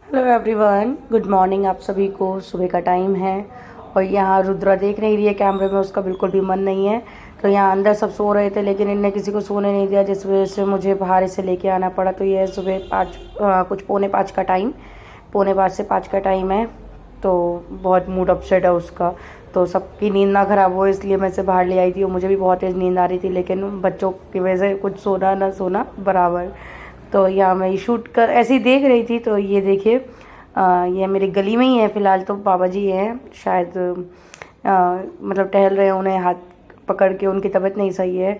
Hello everyone, good morning. आप सभी को सुबह का टाइम है और यहाँ रुद्रा देख नहीं रही है कैमरे में, उसका बिल्कुल भी मन नहीं है। तो यहाँ अंदर सब सो रहे थे लेकिन इनने किसी को सोने नहीं दिया, जिस वजह से मुझे बाहर इसे लेके आना पड़ा। तो ये सुबह कुछ पौने 5 का टाइम, पौने 5 से 5 का टाइम है। तो बहुत मूड अपसेट है उसका। तो सबकी नींद ना ख़राब हो इसलिए मैं इसे बाहर ले आई थी और मुझे भी बहुत तेज़ नींद आ रही थी, लेकिन बच्चों की वजह से कुछ सोना ना सोना बराबर। तो यहाँ मैं शूट कर ऐसे ही देख रही थी। तो ये देखिए, ये मेरी गली में ही है फ़िलहाल। तो बाबा जी हैं शायद, मतलब टहल रहे हैं, उन्हें हाथ पकड़ के, उनकी तबीयत नहीं सही है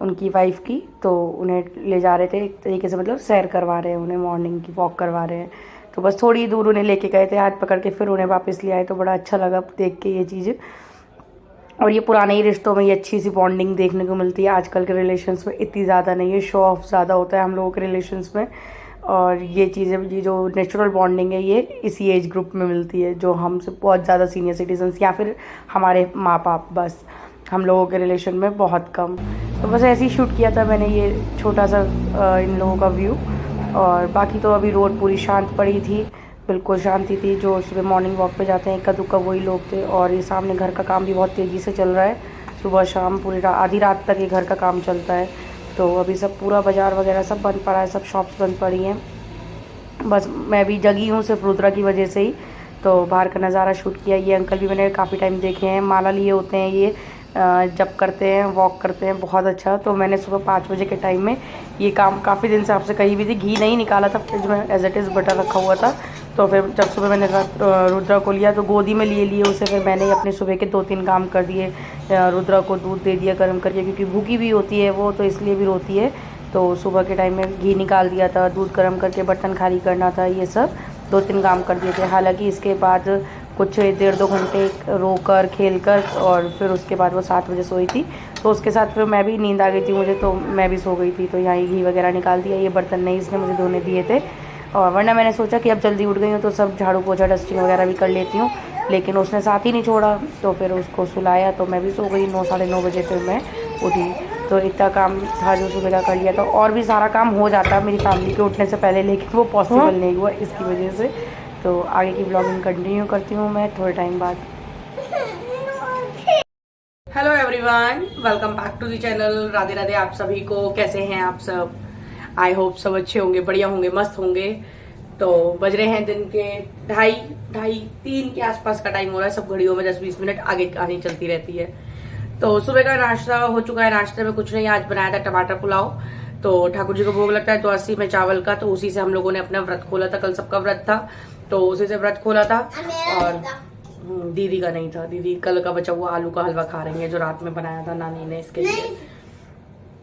उनकी वाइफ की, तो उन्हें ले जा रहे थे एक तरीके से, मतलब सैर करवा रहे हैं उन्हें, मॉर्निंग की वॉक करवा रहे हैं। तो बस थोड़ी दूर उन्हें लेके गए थे हाथ पकड़ के, फिर उन्हें वापस ले आए। तो बड़ा अच्छा लगा देख के ये चीज़। और ये पुराने ही रिश्तों में ये अच्छी सी बॉन्डिंग देखने को मिलती है। आजकल के रिलेशंस में इतनी ज़्यादा नहीं है, शो ऑफ ज़्यादा होता है हम लोगों के रिलेशंस में। और ये चीज़ें, ये जो नेचुरल बॉन्डिंग है, ये इसी एज ग्रुप में मिलती है, जो हमसे बहुत ज़्यादा सीनियर सिटीजन्स या फिर हमारे माँ बाप, बस हम लोगों के रिलेशन में बहुत कम। तो बस ऐसे ही शूट किया था मैंने ये छोटा सा इन लोगों का व्यू। और बाकी तो अभी रोड पूरी शांत पड़ी थी, बिल्कुल शांति थी। जो सुबह मॉर्निंग वॉक पे जाते हैं इक्का दुक्का वही लोग थे। और ये सामने घर का काम भी बहुत तेज़ी से चल रहा है, सुबह शाम पूरी आधी रात तक ये घर का काम चलता है। तो अभी सब पूरा बाज़ार वगैरह सब बंद पड़ा है, सब शॉप्स बंद पड़ी हैं। बस मैं भी जगी हूँ सिर्फ रुद्रा की वजह से ही। तो बाहर का नज़ारा शूट किया। ये अंकल भी मैंने काफ़ी टाइम देखे हैं, माला लिए होते हैं ये, जब करते हैं वॉक करते हैं बहुत अच्छा। तो मैंने सुबह 5 बजे के टाइम में ये काम काफ़ी दिन से आपसे कही भी थी। घी नहीं निकाला था फ्रिज में, एज इट इज़ बटर रखा हुआ था। तो फिर जब सुबह मैंने रुद्रा को लिया तो गोदी में लिए लिए उसे, फिर मैंने अपने सुबह के 2-3 काम कर दिए। रुद्रा को दूध दे दिया गर्म करके, क्योंकि भूखी भी होती है वो, तो इसलिए भी रोती है। तो सुबह के टाइम में घी निकाल दिया था, दूध गर्म करके बर्तन खाली करना था, ये सब 2-3 काम कर दिए थे। हालांकि इसके बाद कुछ 1.5-2 घंटे रोकर खेल कर और फिर उसके बाद वो 7 बजे सोई थी। तो उसके साथ फिर मैं भी, नींद आ गई थी मुझे, तो मैं भी सो गई थी। तो यहाँ घी वगैरह निकाल दिया। ये बर्तन नहीं इसने मुझे धोने दिए थे, और वरना मैंने सोचा कि अब जल्दी उठ गई हूँ तो सब झाड़ू पोछा डस्टिंग वगैरह भी कर लेती हूँ, लेकिन उसने साथ ही नहीं छोड़ा। तो फिर उसको सुलाया तो मैं भी सो गई। 9-9:30 बजे फिर मैं उठी। तो इतना काम था जो सुबह का कर लिया था। और भी सारा काम हो जाता मेरी फैमिली के उठने से पहले, लेकिन वो पॉसिबल नहीं हुआ इसकी वजह से। तो आगे की ब्लॉगिंग कंटिन्यू करती हूँ मैं थोड़े टाइम बाद। Hello everyone, welcome back to the channel. Radhe Radhe आप सभी को। कैसे हैं आप सब? आई होप सब अच्छे होंगे, बढ़िया होंगे, मस्त होंगे। तो बज रहे हैं दिन के 2:30-3 के आसपास का टाइम हो रहा है। सब घड़ियों में 10-20 मिनट आगे आनी चलती रहती है। तो सुबह का नाश्ता हो चुका है। नाश्ते में कुछ नहीं, आज बनाया था टमाटर पुलाव। तो ठाकुर जी को भोग लगता है तो 80 में चावल का, तो उसी से हम लोगों ने अपना व्रत खोला था। कल सबका व्रत था तो उसी से व्रत खोला था। और दीदी का नहीं था, दीदी कल का बचा हुआ आलू का हलवा खा रही है, जो रात में बनाया था नानी ने इसके लिए।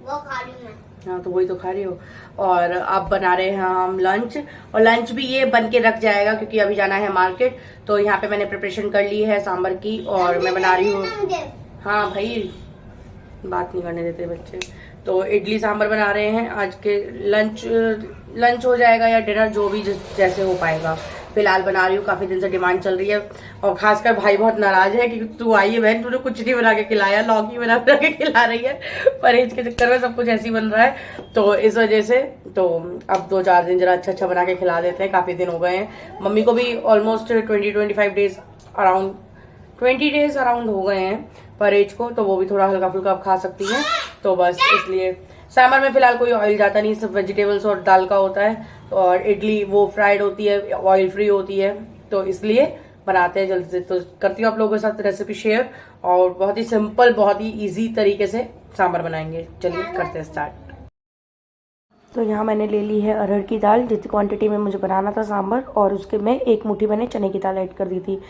वो खा रही हूं मैं। हाँ, तो वही तो खा रही हो। और अब बना रहे हैं हम लंच, और लंच भी ये बन के रख जाएगा क्योंकि अभी जाना है मार्केट। तो यहाँ पे मैंने प्रिपरेशन कर ली है सांभर की, और मैं बना रही हूँ। हाँ भाई, बात नहीं करने देते बच्चे। तो इडली सांभर बना रहे हैं आज के लंच हो जाएगा या डिनर, जो भी जैसे हो पाएगा। फिलहाल बना रही हूँ, काफी दिन से डिमांड चल रही है। और खासकर भाई बहुत नाराज है कि तू आई है बहन, तूने कुछ नहीं बना के खिलाया, लौकी बना के खिला रही है। परहेज के चक्कर में सब कुछ ऐसे ही बन रहा है, तो इस वजह से। तो अब 2-4 दिन जरा अच्छा बना के खिला देते हैं, काफी दिन हो गए हैं। मम्मी को भी almost 20-25 days around 20 days around हो गए हैं परहेज को, तो वो भी थोड़ा हल्का फुल्का अब खा सकती है। तो बस इसलिए सांभर में फिलहाल कोई ऑयल जाता नहीं, सिर्फ वेजिटेबल्स और दाल का होता है। और इडली वो फ्राइड होती है, ऑयल फ्री होती है, तो इसलिए बनाते हैं जल्दी से। तो करती हूँ आप लोगों के साथ रेसिपी शेयर, और बहुत ही सिंपल, बहुत ही इजी तरीके से सांभर बनाएंगे। चलिए करते हैं स्टार्ट। तो यहाँ मैंने ले ली है अरहर की दाल, जितनी क्वांटिटी में मुझे बनाना था सांभर, और उसके में 1 मुट्ठी मैंने चने की दाल ऐड कर दी थी।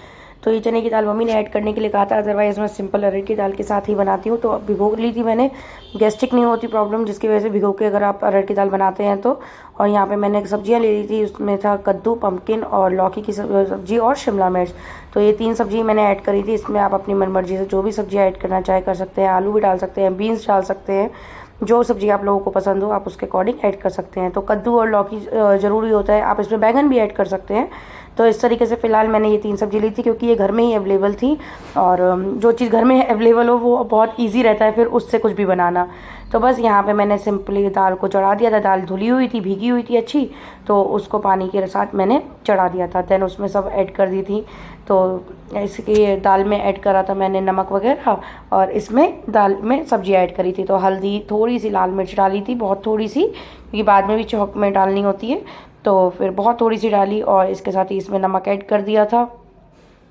तो ये चने की दाल मम्मी ने ऐड करने के लिए कहा था, अदरवाइज़ मैं सिंपल अरहर की दाल के साथ ही बनाती हूँ। तो अब भिगो ली थी मैंने, गैस्ट्रिक नहीं होती प्रॉब्लम, जिसकी वजह से भिगो के अगर आप अरहर की दाल बनाते हैं तो। और यहाँ पे मैंने सब्जियाँ ले ली थी, उसमें था कद्दू, पम्पकिन और लौकी की सब्जी और शिमला मिर्च। तो ये 3 सब्जी मैंने ऐड करी थी। इसमें आप अपनी मनमर्जी से जो भी सब्जियाँ ऐड करना चाहे कर सकते हैं। आलू भी डाल सकते हैं, बीन्स डाल सकते हैं, जो सब्जी आप लोगों को पसंद हो आप उसके अकॉर्डिंग ऐड कर सकते हैं। तो कद्दू और लौकी ज़रूरी होता है, आप इसमें बैंगन भी ऐड कर सकते हैं। तो इस तरीके से फ़िलहाल मैंने ये 3 सब्जी ली थी, क्योंकि ये घर में ही अवेलेबल थी। और जो चीज़ घर में अवेलेबल हो वो बहुत ईजी रहता है फिर उससे कुछ भी बनाना। तो बस यहाँ पे मैंने सिंपली दाल को चढ़ा दिया था। दाल धुली हुई थी, भीगी हुई थी अच्छी, तो उसको पानी के साथ मैंने चढ़ा दिया था। देन उसमें सब ऐड कर दी थी। तो इसकी दाल में ऐड करा था मैंने नमक वगैरह, और इसमें दाल में सब्जी ऐड करी थी। तो हल्दी, थोड़ी सी लाल मिर्च डाली थी, बहुत थोड़ी सी, क्योंकि बाद में भी चौक में डालनी होती है, तो फिर बहुत थोड़ी सी डाली। और इसके साथ ही इसमें नमक ऐड कर दिया था।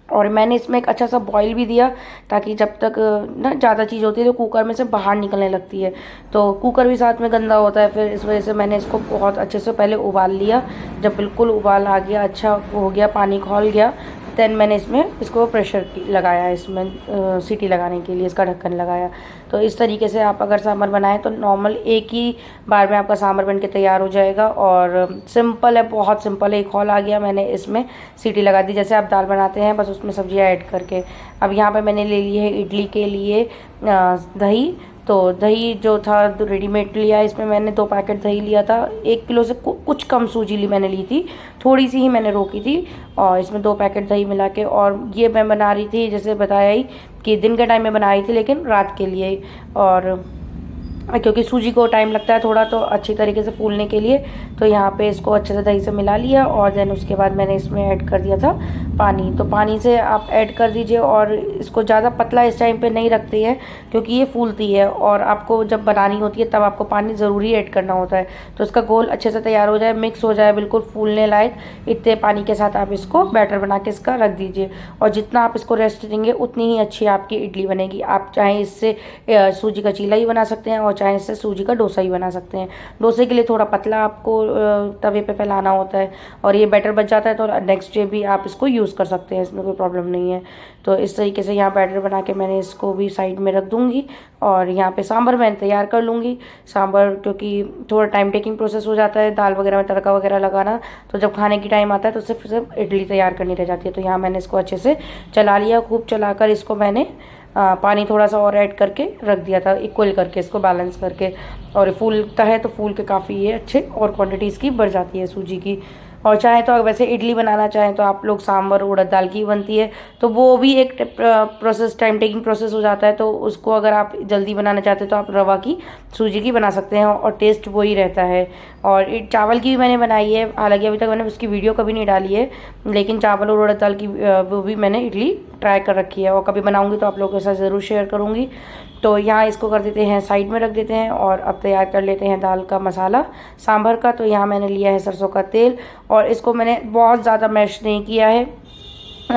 और मैंने इसमें एक अच्छा सा बॉईल भी दिया, ताकि जब तक ना ज़्यादा चीज़ होती है तो कुकर में से बाहर निकलने लगती है, तो कुकर भी साथ में गंदा होता है। फिर इस वजह से मैंने इसको बहुत अच्छे से पहले उबाल लिया। जब बिल्कुल उबाल आ गया, अच्छा हो गया, पानी खौल गया, देन मैंने इसको प्रेशर लगाया, इसमें सीटी लगाने के लिए इसका ढक्कन लगाया। तो इस तरीके से आप अगर सांभर बनाएं तो नॉर्मल एक ही बार में आपका सांभर बन के तैयार हो जाएगा। और सिंपल है, बहुत सिंपल है। एक खौल आ गया, मैंने इसमें सीटी लगा दी, जैसे आप दाल बनाते हैं, बस उसमें सब्जियां ऐड करके। अब यहाँ पे मैंने ले ली है इडली के लिए दही। तो दही जो था रेडीमेड लिया, इसमें मैंने 2 पैकेट दही लिया था। 1 किलो से कुछ कम सूजी मैंने ली थी, थोड़ी सी ही मैंने रोकी थी। और इसमें 2 पैकेट दही मिला के, और ये मैं बना रही थी, जैसे बताया ही कि दिन के टाइम में बना रही थी, लेकिन रात के लिए। और क्योंकि सूजी को टाइम लगता है थोड़ा, तो अच्छी तरीके से फूलने के लिए, तो यहाँ पे इसको अच्छे से दही से मिला लिया। और देन उसके बाद मैंने इसमें ऐड कर दिया था पानी। तो पानी से आप ऐड कर दीजिए, और इसको ज़्यादा पतला इस टाइम पे नहीं रखते हैं, क्योंकि ये फूलती है, और आपको जब बनानी होती है तब आपको पानी ज़रूरी ऐड करना होता है। तो इसका घोल अच्छे से तैयार हो जाए, मिक्स हो जाए, बिल्कुल फूलने लायक, इतने पानी के साथ आप इसको बैटर बना के इसका रख दीजिए। और जितना आप इसको रेस्ट देंगे उतनी ही अच्छी आपकी इडली बनेगी। आप चाहे इससे सूजी का चीला ही बना सकते हैं, और चाहे इससे सूजी का डोसा ही बना सकते हैं। डोसे के लिए थोड़ा पतला आपको तवे पे फैलाना होता है, और ये बैटर बच जाता है, तो नेक्स्ट डे भी आप इसको यूज़ कर सकते हैं, इसमें कोई प्रॉब्लम नहीं है। तो इस तरीके से यहाँ बैटर बना के मैंने इसको भी साइड में रख दूँगी। और यहाँ पे सांभर मैं तैयार कर लूँगी। सांभर क्योंकि थोड़ा टाइम टेकिंग प्रोसेस हो जाता है, दाल वगैरह में तड़का वगैरह लगाना, तो जब खाने की टाइम आता है तो सिर्फ इडली तैयार करनी रह जाती है। तो यहाँ मैंने इसको अच्छे से चला लिया, खूब चलाकर इसको मैंने पानी थोड़ा सा और ऐड करके रख दिया था, इक्वल करके, इसको बैलेंस करके। और फूलता है तो फूल के काफ़ी ये अच्छे, और क्वांटिटी इसकी बढ़ जाती है सूजी की। और चाहे तो वैसे इडली बनाना चाहें तो आप लोग सांभर उड़द दाल की बनती है, तो वो भी एक प्रोसेस, टाइम टेकिंग प्रोसेस हो जाता है। तो उसको अगर आप जल्दी बनाना चाहते हैं तो आप रवा की, सूजी की बना सकते हैं, और टेस्ट वही रहता है। और चावल की भी मैंने बनाई है, हालांकि अभी तक मैंने उसकी वीडियो कभी नहीं डाली है, लेकिन चावल और उड़द दाल की वो भी मैंने इडली ट्राई कर रखी है, और कभी बनाऊँगी तो आप लोगों के साथ ज़रूर शेयर करूँगी। तो यहाँ इसको कर देते हैं, साइड में रख देते हैं। और अब तैयार कर लेते हैं दाल का मसाला सांभर का। तो यहाँ मैंने लिया है सरसों का तेल, और इसको मैंने बहुत ज़्यादा मैश नहीं किया है।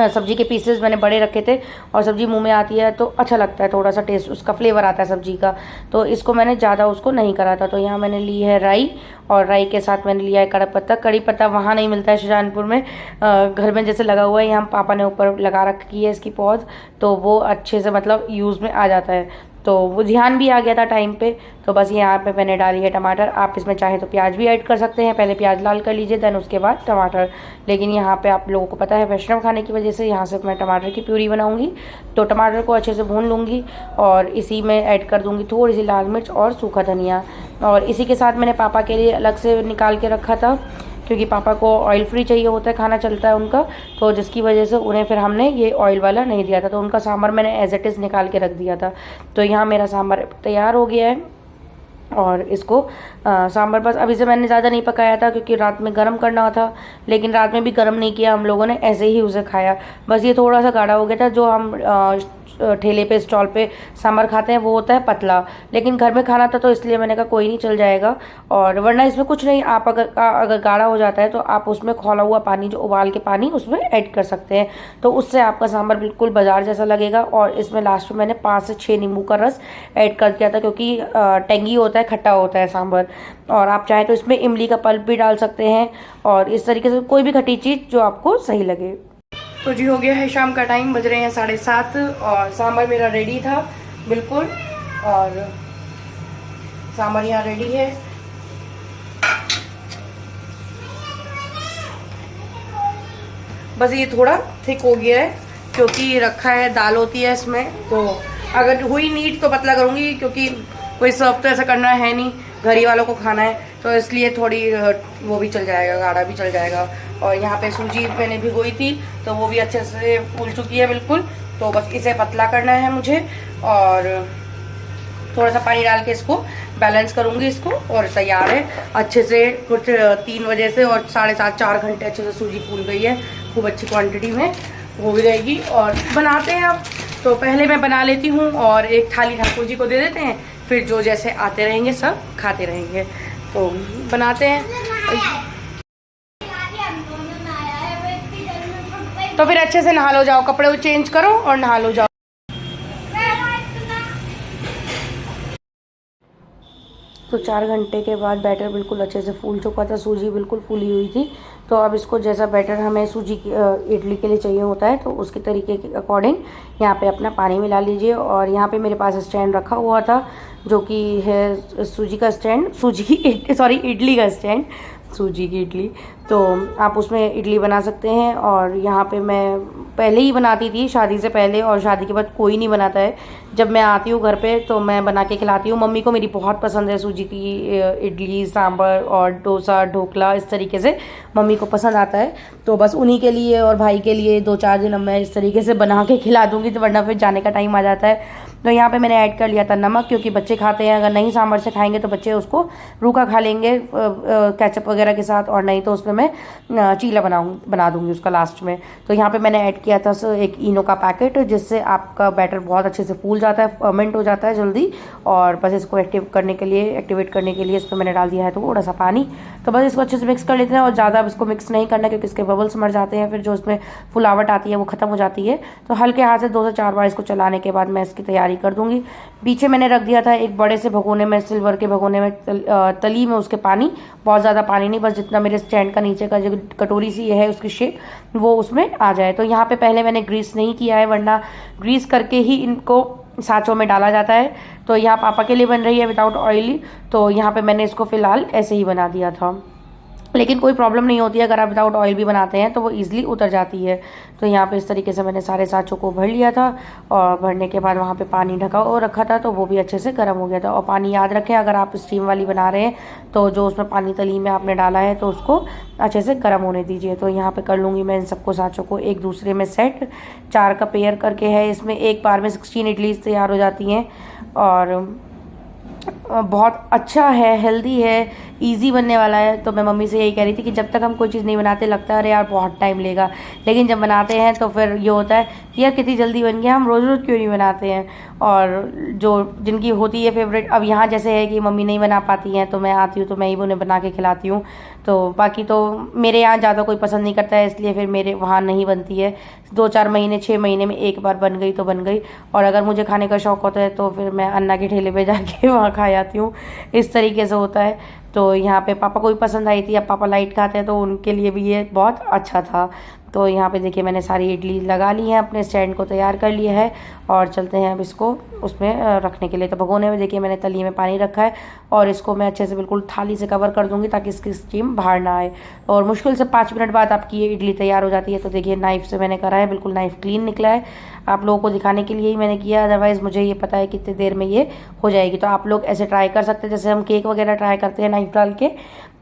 सब्जी के पीसेस मैंने बड़े रखे थे, और सब्जी मुंह में आती है तो अच्छा लगता है, थोड़ा सा टेस्ट उसका फ्लेवर आता है सब्जी का, तो इसको मैंने ज़्यादा उसको नहीं करा था। तो यहाँ मैंने ली है राई, और राई के साथ मैंने लिया है कड़ी पत्ता। कड़ी पत्ता वहाँ नहीं मिलता है शाहजहानपुर में, घर में जैसे लगा हुआ है, यहाँ पापा ने ऊपर लगा रखी है इसकी पौध, तो वो अच्छे से मतलब यूज़ में आ जाता है। तो वो ध्यान भी आ गया था टाइम पे। तो बस यहाँ पे मैंने डाली है टमाटर। आप इसमें चाहे तो प्याज भी ऐड कर सकते हैं, पहले प्याज लाल कर लीजिए, देन उसके बाद टमाटर। लेकिन यहाँ पे आप लोगों को पता है वैष्णव खाने की वजह से यहाँ से मैं टमाटर की प्यूरी बनाऊँगी। तो टमाटर को अच्छे से भून लूँगी, और इसी में ऐड कर दूँगी थोड़ी सी लाल मिर्च और सूखा धनिया। और इसी के साथ मैंने पापा के लिए अलग से निकाल के रखा था, क्योंकि पापा को ऑयल फ्री चाहिए होता है, खाना चलता है उनका, तो जिसकी वजह से उन्हें फिर हमने ये ऑयल वाला नहीं दिया था। तो उनका सांभर मैंने एज इट इज़ निकाल के रख दिया था। तो यहाँ मेरा सांभर तैयार हो गया है। और इसको सांभर बस अभी से मैंने ज़्यादा नहीं पकाया था, क्योंकि रात में गर्म करना था, लेकिन रात में भी गर्म नहीं किया हम लोगों ने, ऐसे ही उसे खाया। बस ये थोड़ा सा गाढ़ा हो गया था। जो हम ठेले पे, स्टॉल पे सांभर खाते हैं वो होता है पतला, लेकिन घर में खाना था तो इसलिए मैंने कहा कोई नहीं, चल जाएगा। और वरना इसमें कुछ नहीं, आप अगर गाढ़ा हो जाता है तो आप उसमें खौला हुआ पानी, जो उबाल के पानी, उसमें ऐड कर सकते हैं, तो उससे आपका सांभर बिल्कुल बाजार जैसा लगेगा। और इसमें लास्ट में मैंने 5 से 6 नींबू का रस ऐड कर दिया था, क्योंकि टेंगी होता है, खट्टा होता है सांभर। और आप चाहें तो इसमें इमली का पल्प भी डाल सकते हैं, और इस तरीके से कोई भी खट्टी चीज़ जो आपको सही लगे। तो जी हो गया है शाम का टाइम, बज रहे हैं 7:30, और सांभर मेरा रेडी था बिल्कुल। और सांभर यहाँ रेडी है। बस ये थोड़ा थिक हो गया है, क्योंकि रखा है, दाल होती है इसमें, तो अगर हुई नीट तो पतला करूँगी, क्योंकि कोई सर्व तो ऐसा करना है नहीं, घर ही वालों को खाना है, तो इसलिए थोड़ी वो भी चल जाएगा, गाढ़ा भी चल जाएगा। और यहाँ पे सूजी मैंने भिगोई थी, तो वो भी अच्छे से फूल चुकी है बिल्कुल। तो बस इसे पतला करना है मुझे। और थोड़ा सा पानी डाल के इसको बैलेंस करूँगी इसको, और तैयार है अच्छे से। कुछ 3 बजे से और 7.5 4 घंटे अच्छे से सूजी फूल गई है, खूब अच्छी क्वांटिटी में हो भी जाएगी। और बनाते हैं अब, तो पहले मैं बना लेती हूँ और एक थाली ठाकुर जी को दे देते हैं, फिर जो जैसे आते रहेंगे सब खाते रहेंगे। तो बनाते हैं, तो फिर अच्छे से नहा लो जाओ, कपड़े चेंज करो और नहा लो जाओ। तो 4 घंटे के बाद बैटर बिल्कुल अच्छे से फूल चुका था, सूजी बिल्कुल फूली हुई थी। तो अब इसको जैसा बैटर हमें सूजी की इडली के लिए चाहिए होता है, तो उसके तरीके के अकॉर्डिंग यहाँ पे अपना पानी मिला लीजिए। और यहाँ पे मेरे पास स्टैंड रखा हुआ था, जो कि है सूजी का स्टैंड, इडली का स्टैंड, सूजी की इडली। तो आप उसमें इडली बना सकते हैं। और यहाँ पे मैं पहले ही बनाती थी शादी से पहले, और शादी के बाद कोई नहीं बनाता है। जब मैं आती हूँ घर पे तो मैं बना के खिलाती हूँ। मम्मी को मेरी बहुत पसंद है सूजी की इडली, सांभर और डोसा, ढोकला, इस तरीके से मम्मी को पसंद आता है। तो बस उन्हीं के लिए और भाई के लिए 2-4 दिन अब मैं इस तरीके से बना के खिला दूँगी, तो वरना फिर जाने का टाइम आ जाता है। तो यहाँ पे मैंने ऐड कर लिया था नमक, क्योंकि बच्चे खाते हैं, अगर नहीं सांभर से खाएंगे तो बच्चे उसको रूखा खा लेंगे केचप वगैरह के साथ, और नहीं तो उसमें मैं चीला बना दूंगी उसका लास्ट में। तो यहाँ पे मैंने ऐड किया था एक इनो का पैकेट, जिससे आपका बैटर बहुत अच्छे से फूल जाता है, फर्मेंट हो जाता है जल्दी। और बस इसको एक्टिवेट करने के लिए इस पर मैंने डाल दिया है थोड़ा सा पानी। तो बस इसको अच्छे से मिक्स कर लेते हैं, और ज़्यादा इसको मिक्स नहीं करना, क्योंकि इसके बबल्स मर जाते हैं, फिर जो इसमें फुलावट आती है वो ख़त्म हो जाती है। तो हल्के हाथ से 2 से 4 बार इसको चलाने के बाद मैं इसकी तैयारी कर दूंगी। पीछे मैंने रख दिया था एक बड़े से भगोने में, सिल्वर के भगोने में, तली में उसके पानी, बहुत ज़्यादा पानी नहीं, बस जितना मेरे स्टैंड का नीचे का जो कटोरी सी है उसकी शेप, वो उसमें आ जाए। तो यहाँ पे पहले मैंने ग्रीस नहीं किया है, वरना ग्रीस करके ही इनको सांचों में डाला जाता है। तो यहाँ पापा के लिए बन रही है विदाउट ऑयली, तो यहाँ पे मैंने इसको फ़िलहाल ऐसे ही बना दिया था। लेकिन कोई प्रॉब्लम नहीं होती है, अगर आप विदाउट ऑयल भी बनाते हैं तो वो ईजिली उतर जाती है। तो यहाँ पे इस तरीके से मैंने सारे सांचों को भर लिया था, और भरने के बाद वहाँ पे पानी ढका और रखा था, तो वो भी अच्छे से गर्म हो गया था। और पानी याद रखें, अगर आप स्टीम वाली बना रहे हैं तो जो उसमें पानी तली में आपने डाला है तो उसको अच्छे से गर्म होने दीजिए। तो यहाँ पर कर लूँगी मैं इन सबको सांचों को एक दूसरे में सेट। 4 का पेयर करके है इसमें, एक बार में 16 इडलीज तैयार हो जाती हैं। और बहुत अच्छा है, हेल्दी है, इजी बनने वाला है। तो मैं मम्मी से यही कह रही थी कि जब तक हम कोई चीज़ नहीं बनाते लगता है अरे यार बहुत टाइम लेगा, लेकिन जब बनाते हैं तो फिर ये होता है कि यार कितनी जल्दी बन गया, हम रोज़ रोज़ क्यों नहीं बनाते हैं। और जो जिनकी होती है फेवरेट, अब यहाँ जैसे है कि मम्मी नहीं बना पाती हैं तो मैं आती हूँ तो मैं ही उन्हें बना के खिलाती हूँ। तो बाकी तो मेरे यहाँ ज़्यादा कोई पसंद नहीं करता है, इसलिए फिर मेरे वहाँ नहीं बनती है। 2-4 महीने 6 महीने में एक बार बन गई तो बन गई। और अगर मुझे खाने का शौक़ होता है तो फिर मैं अन्ना के ठेले पे जाके वहाँ खा जाती हूँ, इस तरीके से होता है। तो यहाँ पे पापा को भी पसंद आई थी, अब पापा लाइट खाते हैं तो उनके लिए भी ये बहुत अच्छा था। तो यहाँ पे देखिए मैंने सारी इडली लगा ली है, अपने स्टैंड को तैयार कर लिया है, और चलते हैं अब इसको उसमें रखने के लिए। तो भगोने में देखिए मैंने तली में पानी रखा है, और इसको मैं अच्छे से बिल्कुल थाली से कवर कर दूँगी ताकि इसकी स्टीम बाहर ना आए। और मुश्किल से 5 मिनट बाद आपकी ये इडली तैयार हो जाती है। तो देखिए नाइफ़ से मैंने करा है, बिल्कुल नाइफ़ क्लीन निकला है। आप लोगों को दिखाने के लिए ही मैंने किया, अदरवाइज़ मुझे ये पता है कितनी देर में ये हो जाएगी। तो आप लोग ऐसे ट्राई कर सकते हैं, जैसे हम केक वगैरह ट्राई करते हैं नाइफ़ डाल के।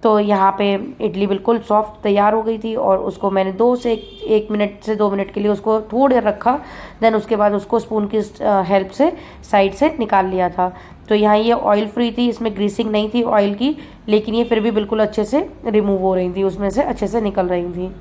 तो यहाँ पे इडली बिल्कुल सॉफ्ट तैयार हो गई थी, और उसको मैंने 1 मिनट से 2 मिनट के लिए उसको थोड़ा रखा, देन उसके बाद उसको स्पून की हेल्प से साइड से निकाल लिया था। तो यहाँ ये ऑयल फ्री थी, इसमें ग्रीसिंग नहीं थी ऑयल की, लेकिन ये फिर भी बिल्कुल अच्छे से रिमूव हो रही थी, उसमें से अच्छे से निकल रही थी।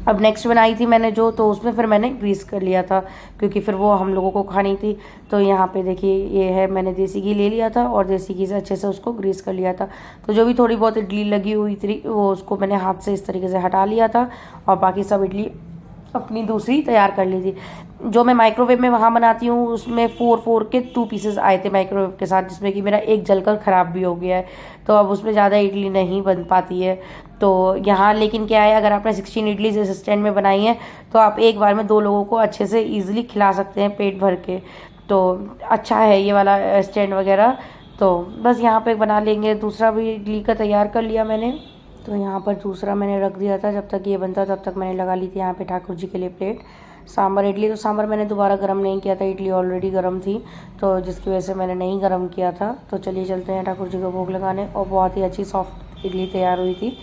अब नेक्स्ट बनाई थी मैंने जो, तो उसमें फिर मैंने ग्रीस कर लिया था, क्योंकि फिर वो हम लोगों को खानी थी। तो यहाँ पे देखिए ये है, मैंने देसी घी ले लिया था और देसी घी से अच्छे से उसको ग्रीस कर लिया था। तो जो भी थोड़ी बहुत इडली लगी हुई थी वो उसको मैंने हाथ से इस तरीके से हटा लिया था, और बाकी सब इडली अपनी दूसरी तैयार कर ली थी। जो मैं माइक्रोवेव में वहाँ बनाती हूँ उसमें 4 के 2 पीसेस आए थे माइक्रोवेव के साथ, जिसमें कि मेरा एक जलकर ख़राब भी हो गया है। तो अब उसमें ज़्यादा इडली नहीं बन पाती है। तो यहाँ लेकिन क्या है, अगर आपने 16 इडली इस स्टैंड में बनाई है तो आप एक बार में 2 लोगों को अच्छे से ईजिली खिला सकते हैं पेट भर के। तो अच्छा है ये वाला स्टैंड वगैरह। तो बस यहाँ पे बना लेंगे। दूसरा भी इडली का तैयार कर लिया मैंने। तो यहाँ पर दूसरा मैंने रख दिया था, जब तक ये बनता तब तक मैंने लगा ली थी यहाँ पे ठाकुर जी के लिए प्लेट। सांभर इडली, तो सांभर मैंने दोबारा गर्म नहीं किया था, इडली ऑलरेडी गर्म थी, तो जिसकी वजह से मैंने नहीं गर्म किया था। तो चलिए चलते हैं ठाकुर जी को भोग लगाने। और बहुत ही अच्छी सॉफ्ट इडली तैयार हुई थी।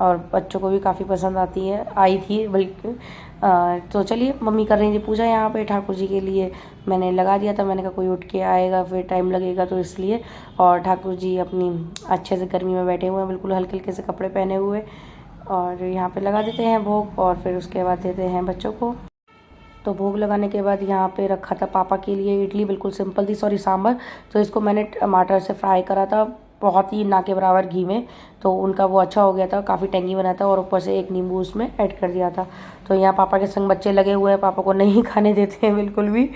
और बच्चों को भी काफ़ी पसंद आती है, आई थी बल्कि। तो चलिए, मम्मी कर रही थी पूजा यहाँ पे ठाकुर जी के लिए। मैंने लगा दिया था, मैंने कहा कोई उठ के आएगा फिर टाइम लगेगा, तो इसलिए। और ठाकुर जी अपनी अच्छे से गर्मी में बैठे हुए हैं, बिल्कुल हल्के हल्के से कपड़े पहने हुए। और यहाँ पे लगा देते हैं भोग और फिर उसके बाद देते हैं बच्चों को। तो भोग लगाने के बाद यहाँ पे रखा था पापा के लिए इडली, बिल्कुल सिंपल थी, सॉरी सांभर। तो इसको मैंने टमाटर से फ्राई करा था बहुत ही ना के बराबर घी में, तो उनका वो अच्छा हो गया था, काफ़ी टेंगी बना था। और ऊपर से एक नींबू उसमें ऐड कर दिया था। तो यहाँ पापा के संग बच्चे लगे हुए हैं, पापा को नहीं खाने देते हैं बिल्कुल भी।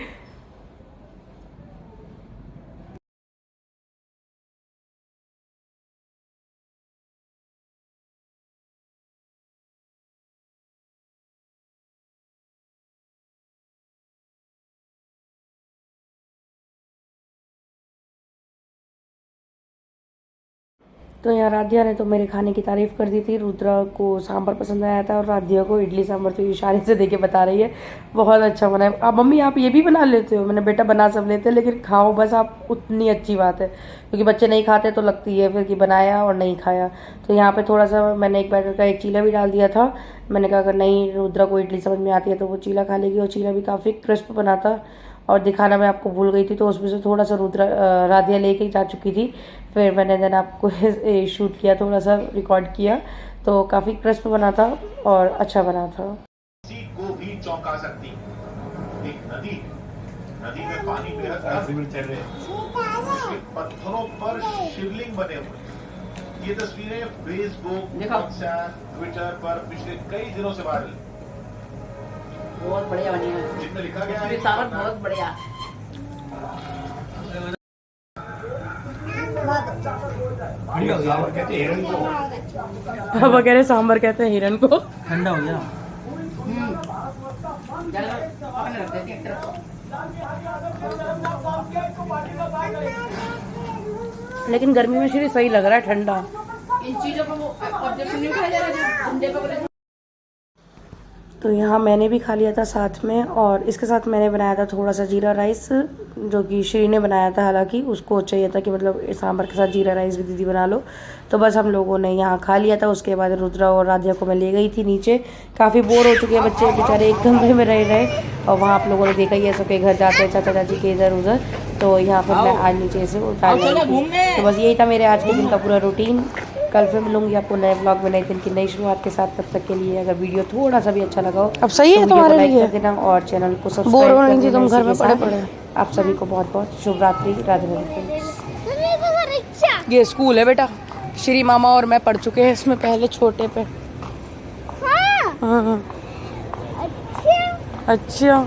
तो यहाँ राधिया ने तो मेरे खाने की तारीफ़ कर दी थी। रुद्रा को सांभर पसंद आया था और राधिया को इडली सांभर, तो इशारे से देके बता रही है बहुत अच्छा बना है। अब मम्मी आप ये भी बना लेते हो? मैंने बेटा बना सब लेते हैं, लेकिन खाओ बस आप, उतनी अच्छी बात है। क्योंकि बच्चे नहीं खाते तो लगती है फिर कि बनाया और नहीं खाया। तो यहाँ पे थोड़ा सा मैंने एक बैटर का एक चीला भी डाल दिया था। मैंने कहा अगर नहीं रुद्रा को इडली समझ में आती है तो वो चीला खा लेगी। और चीला भी काफ़ी क्रिस्प बना था। और दिखाना मैं आपको भूल गई थी, तो उसमें से थोड़ा सा राधिया लेके जा चुकी थी। फिर मैंने देन आपको शूट किया, थोड़ा सा रिकॉर्ड किया। तो काफ़ी क्रिस्प बना था और अच्छा बना था। किसी को भी चौंका सकती एक नदी, नदी में पानी बेहद गर्म, उसके पत्थरों पर शिवलिंग बने हुए। ये तस्वीरें फेसबुक, व्हाट्सएप, ट्विटर पर पिछले कई दिनों से वायरल, बहुत बढ़िया बनी है, जिसमें लिखा गया है बहुत बढ़िया। कहते हैं हिरन को, पापा कह रहे सांभर कहते हैं हिरन को। ठंडा हो गया। लेकिन गर्मी में श्री सही लग रहा है, ठंडा। इन चीजों को वो ऑब्जेक्शन नहीं उठाया जा रहा जो धंधे पे। तो यहाँ मैंने भी खा लिया था साथ में, और इसके साथ मैंने बनाया था थोड़ा सा जीरा राइस, जो कि श्री ने बनाया था। हालांकि उसको चाहिए था कि मतलब सांभर के साथ जीरा राइस भी दीदी बना लो। तो बस हम लोगों ने यहाँ खा लिया था। उसके बाद रुद्रा और राधिया को मैं ले गई थी नीचे। काफ़ी बोर हो चुके हैं बच्चे बेचारे, एक कमरे में रह रहे। और वहाँ आप लोगों ने देखा ही है, सबके घर जाते हैं चाचा चाची के इधर उधर। तो यहाँ पर मैं आज नीचे से उतार ली थी। तो बस यही था मेरे आज के दिन का पूरा रूटीन। कल फिर मिलूंगी आपको नए ब्लॉग में नए दिन की नई शुरुआत के साथ। तब तक के लिए अगर वीडियो थोड़ा सा भी अच्छा लगा हो, अब सही है तुम्हारे लिए, लाइक कर देना और चैनल को सब्सक्राइब कर देना। तुम घर में पड़े आप सभी को बहुत बहुत शुभ रात्रि, राधे राधे। ये स्कूल है बेटा, श्री मामा और मैं पढ़ चुके हैं इसमें पहले, छोटे पे। हाँ। अच्छा।